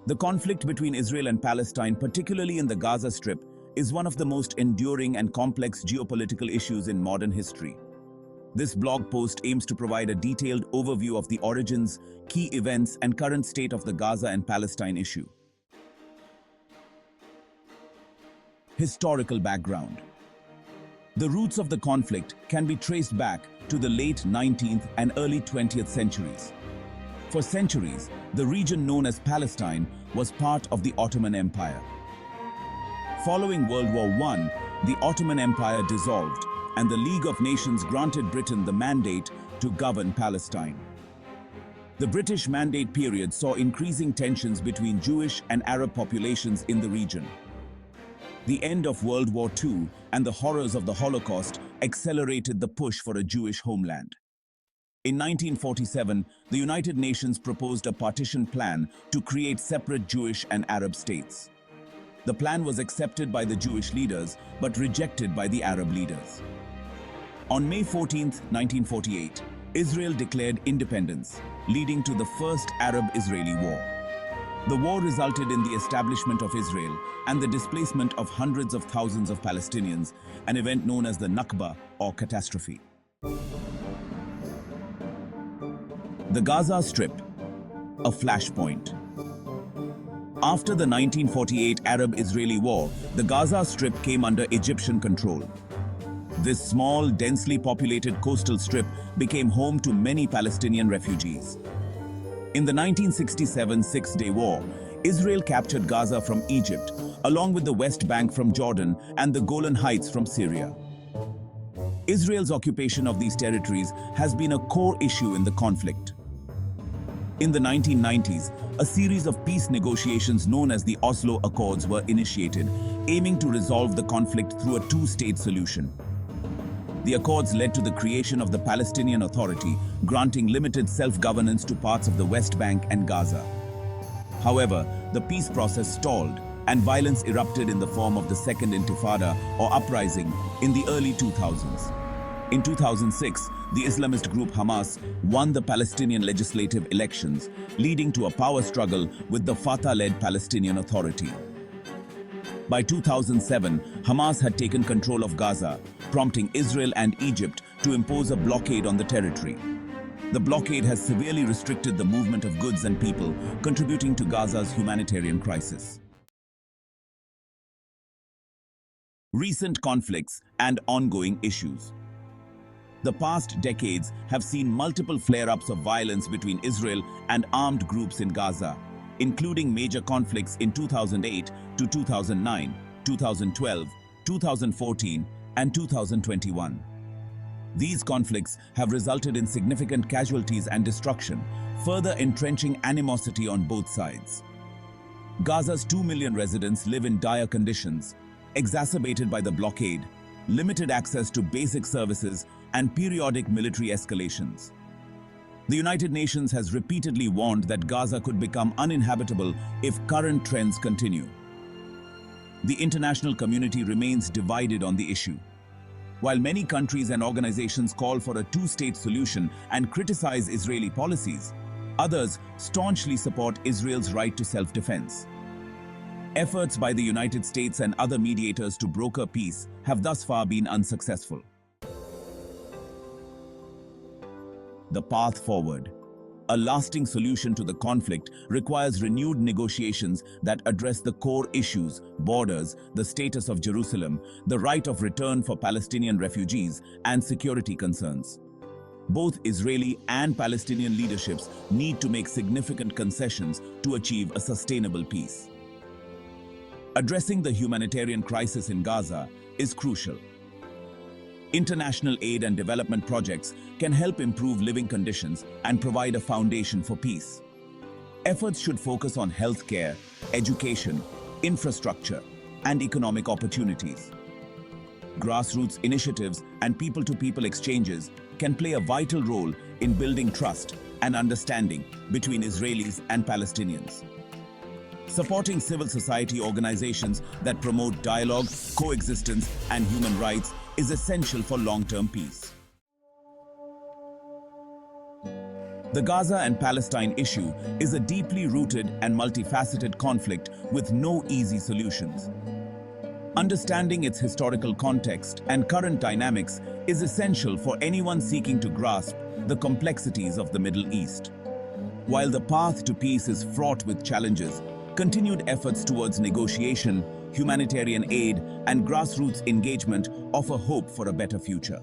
The conflict between Israel and Palestine, particularly in the Gaza Strip, is one of the most enduring and complex geopolitical issues in modern history. This blog post aims to provide a detailed overview of the origins, key events, and current state of the Gaza and Palestine issue. Historical background. The roots of the conflict can be traced back to the late 19th and early 20th centuries. For centuries, the region known as Palestine was part of the Ottoman Empire. Following World War I, the Ottoman Empire dissolved, and the League of Nations granted Britain the mandate to govern Palestine. The British Mandate period saw increasing tensions between Jewish and Arab populations in the region. The end of World War II and the horrors of the Holocaust accelerated the push for a Jewish homeland. In 1947, the United Nations proposed a partition plan to create separate Jewish and Arab states. The plan was accepted by the Jewish leaders, but rejected by the Arab leaders. On May 14, 1948, Israel declared independence, leading to the First Arab-Israeli War. The war resulted in the establishment of Israel and the displacement of hundreds of thousands of Palestinians, an event known as the Nakba or catastrophe. The Gaza Strip, a flashpoint. After the 1948 Arab-Israeli War, the Gaza Strip came under Egyptian control. This small, densely populated coastal strip became home to many Palestinian refugees. In the 1967 Six-Day War, Israel captured Gaza from Egypt, along with the West Bank from Jordan and the Golan Heights from Syria. Israel's occupation of these territories has been a core issue in the conflict. In the 1990s, a series of peace negotiations known as the Oslo Accords were initiated, aiming to resolve the conflict through a two-state solution. The accords led to the creation of the Palestinian Authority, granting limited self-governance to parts of the West Bank and Gaza. However, the peace process stalled, and violence erupted in the form of the Second Intifada, or uprising, in the early 2000s. In 2006, the Islamist group Hamas won the Palestinian legislative elections, leading to a power struggle with the Fatah-led Palestinian Authority. By 2007, Hamas had taken control of Gaza, prompting Israel and Egypt to impose a blockade on the territory. The blockade has severely restricted the movement of goods and people, contributing to Gaza's humanitarian crisis. Recent conflicts and ongoing issues. The past decades have seen multiple flare-ups of violence between Israel and armed groups in Gaza, including major conflicts in 2008 to 2009, 2012, 2014, and 2021. These conflicts have resulted in significant casualties and destruction, further entrenching animosity on both sides. Gaza's 2 million residents live in dire conditions, exacerbated by the blockade, limited access to basic services, and periodic military escalations. The United Nations has repeatedly warned that Gaza could become uninhabitable if current trends continue. The international community remains divided on the issue. While many countries and organizations call for a two-state solution and criticize Israeli policies, others staunchly support Israel's right to self-defense. Efforts by the United States and other mediators to broker peace have thus far been unsuccessful. The path forward. A lasting solution to the conflict requires renewed negotiations that address the core issues: borders, the status of Jerusalem, the right of return for Palestinian refugees, and security concerns. Both Israeli and Palestinian leaderships need to make significant concessions to achieve a sustainable peace. Addressing the humanitarian crisis in Gaza is crucial. International aid and development projects can help improve living conditions and provide a foundation for peace. Efforts should focus on healthcare, education, infrastructure, and economic opportunities. Grassroots initiatives and people-to-people exchanges can play a vital role in building trust and understanding between Israelis and Palestinians. Supporting civil society organizations that promote dialogue, coexistence, and human rights is essential for long-term peace. The Gaza and Palestine issue is a deeply rooted and multifaceted conflict with no easy solutions. Understanding its historical context and current dynamics is essential for anyone seeking to grasp the complexities of the Middle East. While the path to peace is fraught with challenges, continued efforts towards negotiation, humanitarian aid, and grassroots engagement offer hope for a better future.